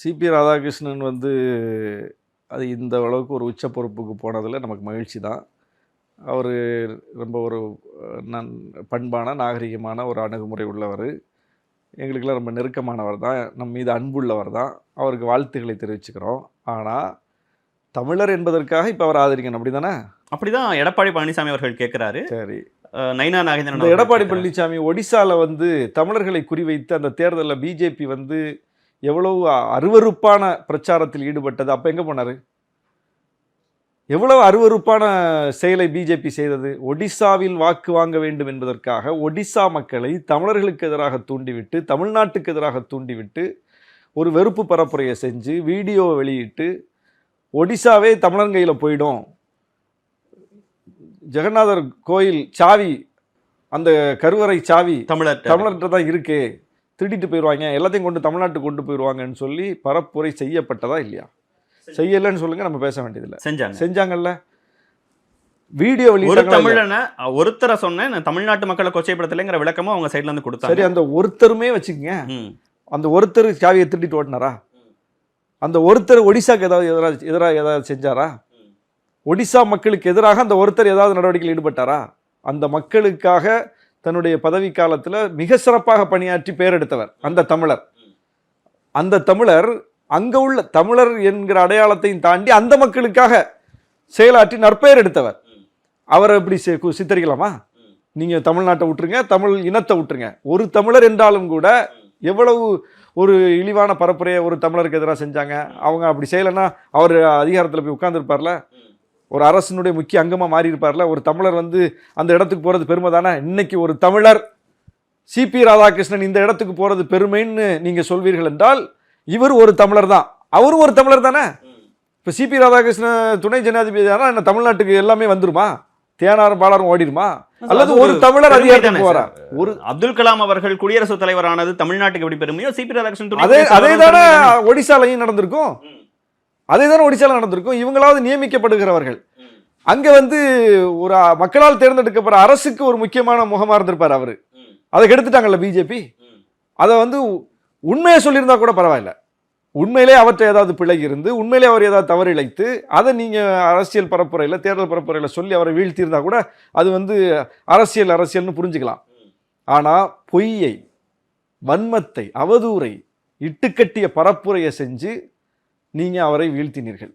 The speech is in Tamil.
சிபி ராதாகிருஷ்ணன் அது இந்த அளவுக்கு ஒரு உச்ச பொறுப்புக்கு போனதில் நமக்கு மகிழ்ச்சி தான். அவர் ரொம்ப ஒரு பண்பான நாகரிகமான ஒரு அணுகுமுறை உள்ளவர். எங்களுக்கெல்லாம் ரொம்ப நெருக்கமானவர் தான். நம் மீது அன்புள்ளவர் தான். அவருக்கு வாழ்த்துக்களை தெரிவிச்சுக்கிறோம். ஆனால் தமிழர் என்பதற்காக இப்போ அவர் ஆதரிக்கணும், அப்படி தானே? அப்படிதான் எடப்பாடி பழனிசாமி அவர்கள் கேட்குறாரு. சரி, நைனா நாகேந்திரன் இந்த எடப்பாடி பழனிசாமி ஒடிசாவில் தமிழர்களை குறிவைத்து அந்த தேர்தலில் பிஜேபி எவ்வளவு அருவருப்பான பிரச்சாரத்தில் ஈடுபட்டது. அப்போ எங்கே போனார்? எவ்வளவு அருவருப்பான செயலை பிஜேபி செய்தது. ஒடிசாவில் வாக்கு வாங்க வேண்டும் என்பதற்காக ஒடிசா மக்களை தமிழர்களுக்கு எதிராக தூண்டிவிட்டு, தமிழ்நாட்டுக்கு எதிராக தூண்டிவிட்டு, ஒரு வெறுப்பு பரப்புரையை செஞ்சு வீடியோவை வெளியிட்டு, ஒடிசாவே தமிழன் கையில் போயிடும், ஜெகநாதர் கோயில் சாவி, அந்த கருவறை சாவி தமிழர்கிட்ட தான் இருக்கு, திருடிட்டு போயிடுவாங்க, எல்லாத்தையும் கொண்டு தமிழ்நாட்டுக்கு கொண்டு போயிடுவாங்கன்னு சொல்லி பரப்புரை செய்யப்பட்டதா இல்லையா? செய்யலைன்னு சொல்லுங்க, நம்ம பேச வேண்டியதில்லை. செஞ்சாங்கல்ல. வீடியோ தமிழனை ஒருத்தரை சொன்னேன், தமிழ்நாட்டு மக்களை கொச்சைப்படுத்தலைங்கிற விளக்கமும் அவங்க சைட்ல இருந்து கொடுத்தாங்க. சரி, அந்த ஒருத்தருமே வச்சுக்கங்க. அந்த ஒருத்தர் சாவியை திருடிட்டு ஓட்டினாரா? அந்த ஒருத்தர் ஒடிசாக்கு எதிராக ஏதாவது செஞ்சாரா? ஒடிசா மக்களுக்கு எதிராக அந்த ஒருத்தர் ஏதாவது நடவடிக்கையில் ஈடுபட்டாரா? அந்த மக்களுக்காக தன்னுடைய பதவி காலத்தில் மிக சிறப்பாக பணியாற்றி பெயர் எடுத்தவர் அந்த தமிழர். அந்த தமிழர் அங்க உள்ள தமிழர் என்கிற அடையாளத்தையும் தாண்டி அந்த மக்களுக்காக செயலாற்றி நற்பெயர் எடுத்தவர். அவரை எப்படி சித்தரிக்கலாமா? நீங்க தமிழ்நாட்டை விட்டுருங்க, தமிழ் இனத்தை விட்டுருங்க, ஒரு தமிழர் என்றாலும் கூட எவ்வளவு ஒரு இழிவான பரப்புரையை ஒரு தமிழருக்கு எதிராக செஞ்சாங்க. அவங்க அப்படி செய்யலைன்னா அவர் அதிகாரத்தில் போய் உட்கார்ந்துருப்பார்ல, ஒரு அரசினுடைய முக்கிய அங்கமாக மாறி இருப்பார்ல. ஒரு தமிழர் அந்த இடத்துக்கு போகிறது பெருமை தானே. இன்னைக்கு ஒரு தமிழர் சிபி ராதாகிருஷ்ணன் இந்த இடத்துக்கு போகிறது பெருமைன்னு நீங்கள் சொல்வீர்கள் என்றால், இவர் ஒரு தமிழர் தான், அவரும் ஒரு தமிழர் தானே. இப்போ சிபி ராதாகிருஷ்ணன் துணை ஜனாதிபதி ஆனால் என்ன தமிழ்நாட்டுக்கு எல்லாமே வந்துருமா? தேனாரும் பாலாரும் ஓடிடுமா? அல்லது ஒரு தமிழர் அதிகாரத்துக்கு போறார்? ஒரு அப்துல் கலாம் அவர்கள் குடியரசுத் தலைவரானது தமிழ்நாட்டுக்கு எப்படி பெருமையோ, சிபி ராதாகிருஷ்ணன் அதே தானே ஒடிசாலையும் நடந்திருக்கும். அதே தானே ஒடிசால நடந்திருக்கும். இவங்களாவது நியமிக்கப்படுகிறவர்கள். அங்க ஒரு மக்களால் தேர்ந்தெடுக்கப்படுற அரசுக்கு ஒரு முக்கியமான முகமா இருந்திருப்பார் அவரு. அதை கெடுத்துட்டாங்கல்ல பிஜேபி. அதை உண்மையை சொல்லியிருந்தா கூட பரவாயில்ல. உண்மையிலே அவற்றை ஏதாவது பிழை இருந்து, உண்மையிலே அவர் ஏதாவது தவறு இழைத்து, அதை நீங்க அரசியல் பரப்புரையில், தேர்தல் பரப்புரையில் சொல்லி அவரை வீழ்த்தியிருந்தா கூட அது அரசியல்னு புரிஞ்சுக்கலாம். ஆனா பொய்யை, வன்மத்தை, அவதூறை, இட்டுக்கட்டிய பரப்புரையை செஞ்சு நீங்க அவரை வீழ்த்தினீர்கள்.